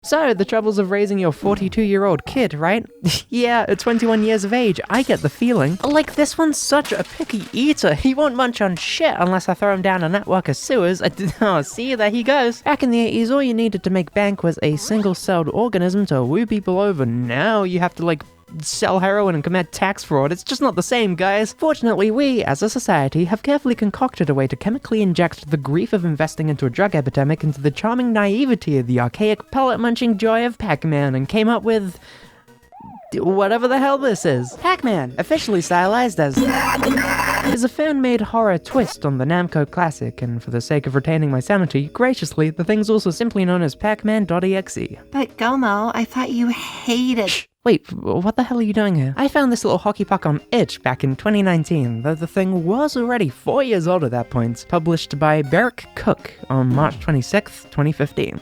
So, the troubles of raising your 42-year-old kid, right? Yeah, at 21 years of age, I get the feeling. Like, this one's such a picky eater. He won't munch on shit unless I throw him down a network of sewers. Oh, see, there he goes. Back in the 80s, all you needed to make bank was a single-celled organism to woo people over. Now you have to, like, sell heroin and commit tax fraud. It's just not the same, guys. Fortunately, we, as a society, have carefully concocted a way to chemically inject the grief of investing into a drug epidemic into the charming naivety of the archaic pellet-munching joy of Pac-Man and came up with whatever the hell this is. Pac-Man, officially stylized as is a fan-made horror twist on the Namco classic, and for the sake of retaining my sanity, graciously, the thing's also simply known as Pac-Man.exe. But Gomo, I thought you hated— Shh. Wait, what the hell are you doing here? I found this little hockey puck on itch back in 2019, though the thing was already 4 years old at that point, published by Barrick Cook on March 26th, 2015.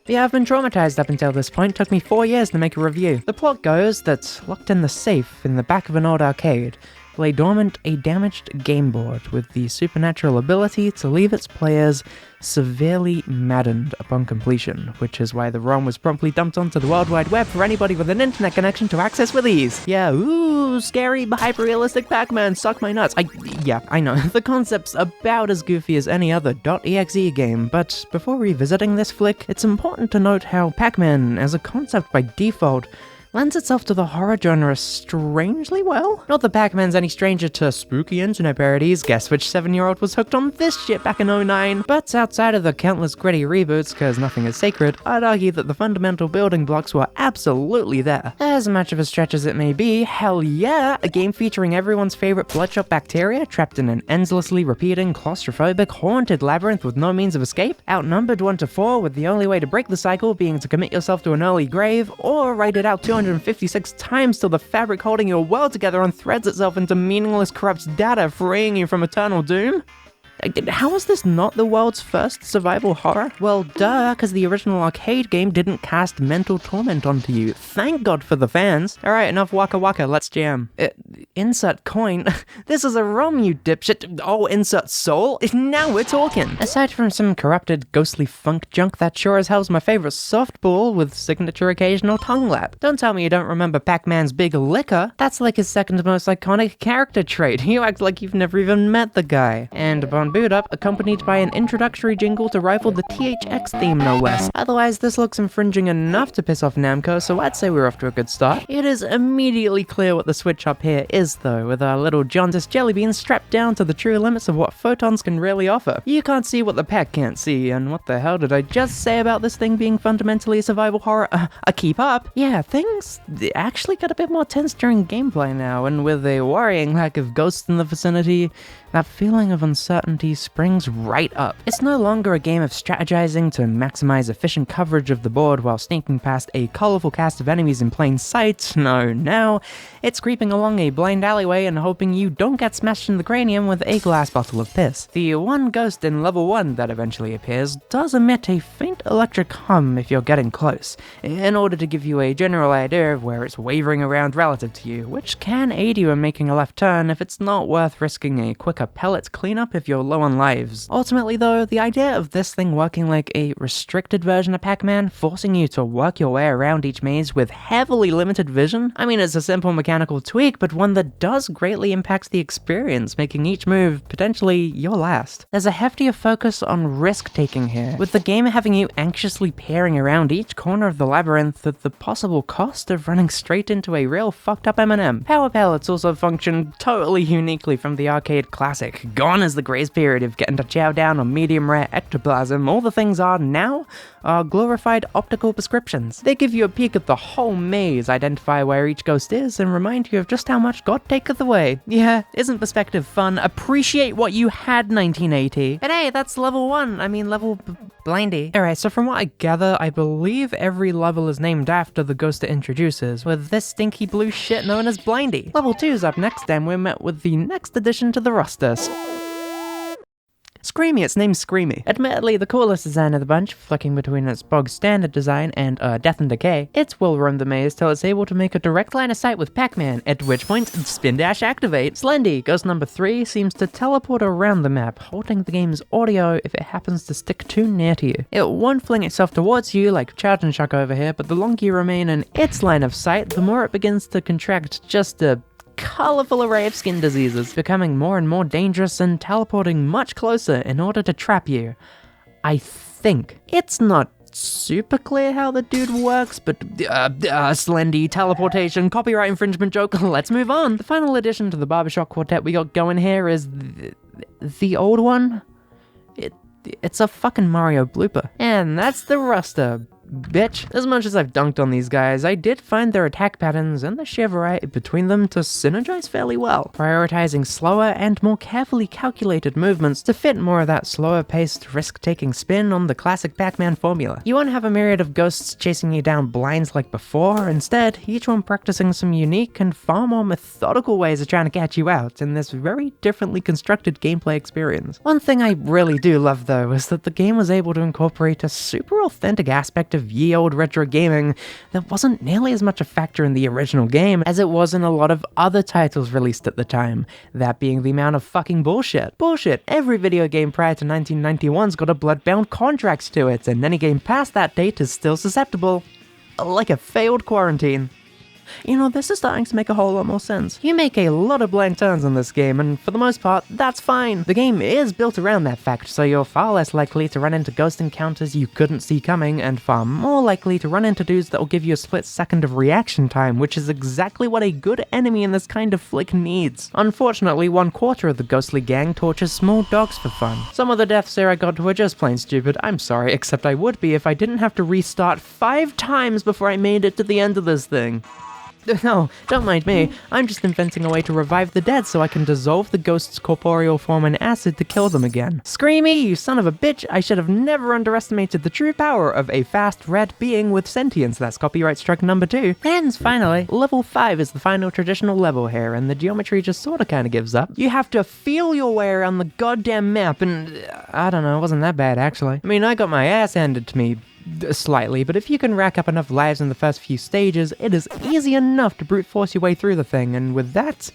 Yeah, I've been traumatized up until this point. Took me 4 years to make a review. The plot goes that, locked in the safe in the back of an old arcade, lay dormant a damaged game board with the supernatural ability to leave its players severely maddened upon completion, which is why the ROM was promptly dumped onto the World Wide Web for anybody with an internet connection to access with ease. Yeah, ooh, scary, hyper-realistic Pac-Man, suck my nuts. Yeah, I know, the concept's about as goofy as any other .exe game, but before revisiting this flick, it's important to note how Pac-Man, as a concept by default, lends itself to the horror genre strangely well. Not that Pac-Man's any stranger to spooky internet parodies, guess which 7-year-old was hooked on this shit back in 2009, but outside of the countless gritty reboots, cause nothing is sacred, I'd argue that the fundamental building blocks were absolutely there. As much of a stretch as it may be, hell yeah, a game featuring everyone's favorite bloodshot bacteria trapped in an endlessly repeating, claustrophobic, haunted labyrinth with no means of escape, outnumbered 1 to 4 with the only way to break the cycle being to commit yourself to an early grave, or write it out 256 times till the fabric holding your world together unthreads itself into meaningless corrupt data, freeing you from eternal doom? How is this not the world's first survival horror? Well, duh, because the original arcade game didn't cast mental torment onto you. Thank God for the fans. Alright, enough waka waka, let's jam. Insert coin? This is a ROM, you dipshit. Oh, insert soul? Now we're talking. Aside from some corrupted, ghostly funk junk, that sure as hell's my favorite softball with signature occasional tongue lap. Don't tell me you don't remember Pac-Man's big liquor. That's like his second most iconic character trait. You act like you've never even met the guy. And upon boot up, accompanied by an introductory jingle to rival the THX theme no less. Otherwise, this looks infringing enough to piss off Namco, so I'd say we're off to a good start. It is immediately clear what the switch up here is though, with our little jaundice jellybean strapped down to the true limits of what photons can really offer. You can't see what the Pac can't see, and what the hell did I just say about this thing being fundamentally a survival horror? A keep up? Yeah, things actually got a bit more tense during gameplay now, and with a worrying lack of ghosts in the vicinity, that feeling of uncertainty springs right up. It's no longer a game of strategizing to maximize efficient coverage of the board while sneaking past a colorful cast of enemies in plain sight. No, now it's creeping along a blind alleyway and hoping you don't get smashed in the cranium with a glass bottle of piss. The one ghost in level 1 that eventually appears does emit a faint electric hum if you're getting close, in order to give you a general idea of where it's wavering around relative to you, which can aid you in making a left turn if it's not worth risking a quicker pellet cleanup if you're low on lives. Ultimately though, the idea of this thing working like a restricted version of Pac-Man, forcing you to work your way around each maze with heavily limited vision, I mean, it's a simple mechanical tweak, but one that does greatly impact the experience, making each move potentially your last. There's a heftier focus on risk-taking here, with the game having you anxiously peering around each corner of the labyrinth at the possible cost of running straight into a real fucked up M&M. Power pellets also function totally uniquely from the arcade classic. Gone is the grace period of getting to chow down on medium rare ectoplasm. All the things are now are glorified optical prescriptions. They give you a peek at the whole maze, identify where each ghost is, and remind you of just how much God taketh away. Yeah, isn't perspective fun? Appreciate what you had, 1980. But hey, that's level 1. I mean, level blindy. Alright, so from what I gather, I believe every level is named after the ghost it introduces, with this stinky blue shit known as Blindy. Level 2's up next, and we're met with the next addition to the roster. Screamy, its name's Screamy. Admittedly, the coolest design of the bunch, flicking between its bog standard design and Death and Decay, it will roam the maze till it's able to make a direct line of sight with Pac-Man, at which point, spin dash activate. Slendy, ghost number 3, seems to teleport around the map, halting the game's audio if it happens to stick too near to you. It won't fling itself towards you like Charge and Shock over here, but the longer you remain in its line of sight, the more it begins to contract just a colorful array of skin diseases, becoming more and more dangerous and teleporting much closer in order to trap you. I think. It's not super clear how the dude works, but Slendy, teleportation, copyright infringement joke, let's move on. The final addition to the barbershop quartet we got going here is the old one. It's a fucking Mario blooper. And that's the roster. Bitch. As much as I've dunked on these guys, I did find their attack patterns and the sheer variety between them to synergize fairly well, prioritizing slower and more carefully calculated movements to fit more of that slower-paced, risk-taking spin on the classic Pac-Man formula. You won't have a myriad of ghosts chasing you down blinds like before, instead, each one practicing some unique and far more methodical ways of trying to catch you out in this very differently constructed gameplay experience. One thing I really do love though is that the game was able to incorporate a super authentic aspect of ye old retro gaming that wasn't nearly as much a factor in the original game as it was in a lot of other titles released at the time, that being the amount of fucking bullshit. Bullshit, every video game prior to 1991's got a blood-bound contract to it, and any game past that date is still susceptible, like a failed quarantine. You know, this is starting to make a whole lot more sense. You make a lot of blank turns in this game, and for the most part, that's fine. The game is built around that fact, so you're far less likely to run into ghost encounters you couldn't see coming, and far more likely to run into dudes that will give you a split second of reaction time, which is exactly what a good enemy in this kind of flick needs. Unfortunately, 1/4 of the ghostly gang tortures small dogs for fun. Some of the deaths here I got to were just plain stupid, I'm sorry, except I would be if I didn't have to restart 5 times before I made it to the end of this thing. No, don't mind me. I'm just inventing a way to revive the dead so I can dissolve the ghost's corporeal form in acid to kill them again. Screamy, you son of a bitch, I should have never underestimated the true power of a fast red being with sentience. That's copyright strike number 2. And finally, level 5 is the final traditional level here, and the geometry just sorta kinda gives up. You have to feel your way around the goddamn map, and I don't know, it wasn't that bad actually. I mean, I got my ass handed to me slightly, but if you can rack up enough lives in the first few stages, it is easy enough to brute force your way through the thing, and with that,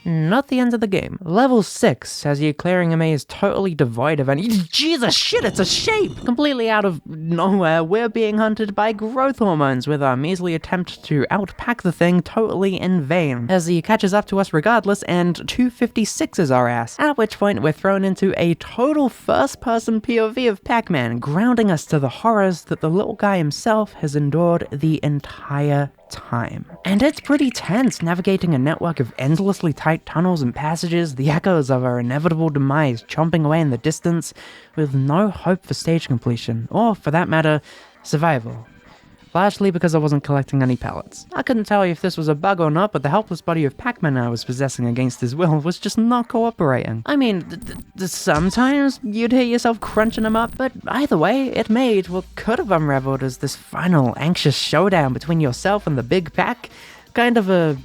not the end of the game. Level 6 has you clearing a maze totally devoid of any— Jesus shit, it's a shape! Completely out of nowhere, we're being hunted by growth hormones with our measly attempt to outpack the thing totally in vain, as he catches up to us regardless and 256s our ass, at which point we're thrown into a total first-person POV of Pac-Man, grounding us to the horrors that the little guy himself has endured the entire time. And it's pretty tense, navigating a network of endlessly tight tunnels and passages, the echoes of our inevitable demise chomping away in the distance, with no hope for stage completion, or for that matter, survival. Largely because I wasn't collecting any pellets. I couldn't tell you if this was a bug or not, but the helpless body of Pac-Man I was possessing against his will was just not cooperating. I mean, sometimes you'd hear yourself crunching them up, but either way, it made what could have unraveled as this final anxious showdown between yourself and the Big Pac, kind of a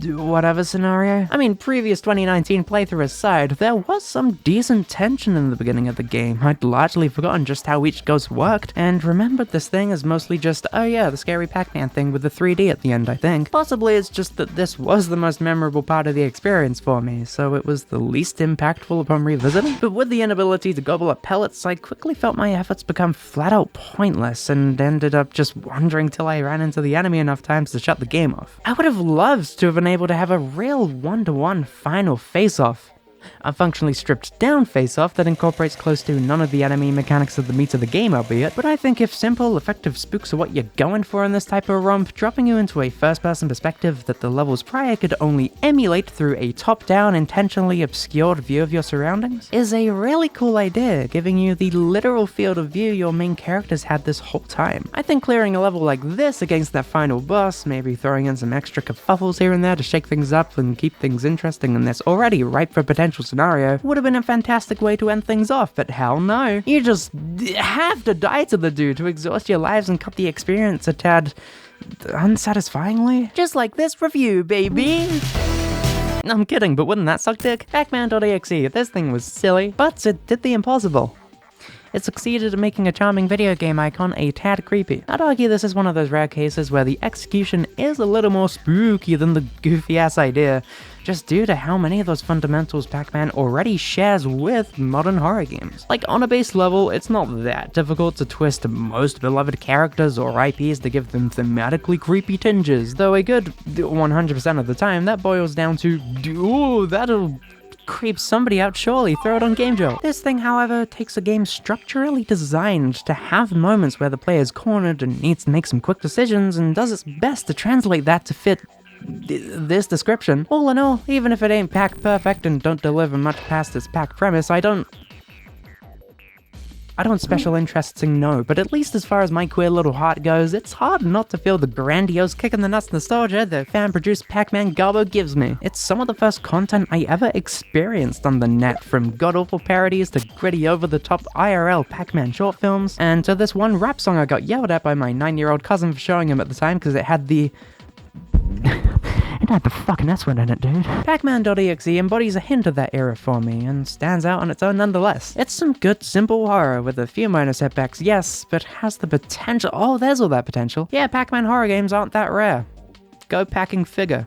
whatever scenario. I mean, previous 2019 playthrough aside, there was some decent tension in the beginning of the game. I'd largely forgotten just how each ghost worked, and remembered this thing as mostly just, oh yeah, the scary Pac-Man thing with the 3D at the end, I think. Possibly it's just that this was the most memorable part of the experience for me, so it was the least impactful upon revisiting. But with the inability to gobble up pellets, I quickly felt my efforts become flat out pointless, and ended up just wandering till I ran into the enemy enough times to shut the game off. I would have loved to have been able to have a real one-to-one final face-off. A functionally stripped down face-off that incorporates close to none of the enemy mechanics of the meat of the game, albeit, but I think if simple, effective spooks are what you're going for in this type of romp, dropping you into a first-person perspective that the levels prior could only emulate through a top-down, intentionally obscured view of your surroundings is a really cool idea, giving you the literal field of view your main characters had this whole time. I think clearing a level like this against that final boss, maybe throwing in some extra kerfuffles here and there to shake things up and keep things interesting in this already ripe for potential scenario, would have been a fantastic way to end things off, but hell no. You just have to die to the dude to exhaust your lives and cut the experience a tad unsatisfyingly. Just like this review, baby! I'm kidding, but wouldn't that suck dick? Pac-Man.exe, this thing was silly, but it did the impossible. It succeeded in making a charming video game icon a tad creepy. I'd argue this is one of those rare cases where the execution is a little more spooky than the goofy-ass idea, just due to how many of those fundamentals Pac-Man already shares with modern horror games. Like, on a base level, it's not that difficult to twist most beloved characters or IPs to give them thematically creepy tinges, though a good 100% of the time that boils down to, ooh, that'll creep somebody out surely, throw it on Game Jolt. This thing, however, takes a game structurally designed to have moments where the player is cornered and needs to make some quick decisions, and does its best to translate that to fit this description. All in all, even if it ain't Pac perfect and don't deliver much past its Pac premise, I don't special interesting know, but at least as far as my queer little heart goes, it's hard not to feel the grandiose kick in the nuts nostalgia that fan-produced Pac-Man garbo gives me. It's some of the first content I ever experienced on the net, from god-awful parodies to gritty over-the-top IRL Pac-Man short films, and to this one rap song I got yelled at by my 9-year-old cousin for showing him at the time because it had the... It had the fucking S-word in it, dude. Pac-Man.exe embodies a hint of that era for me, and stands out on its own nonetheless. It's some good, simple horror with a few minor setbacks, yes, but has the potential— oh, there's all that potential. Yeah, Pac-Man horror games aren't that rare. Go packing figure.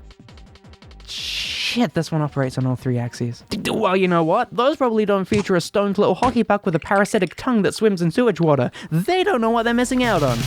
Shit, this one operates on all 3 axes. Well, you know what? Those probably don't feature a stoned little hockey puck with a parasitic tongue that swims in sewage water. They don't know what they're missing out on.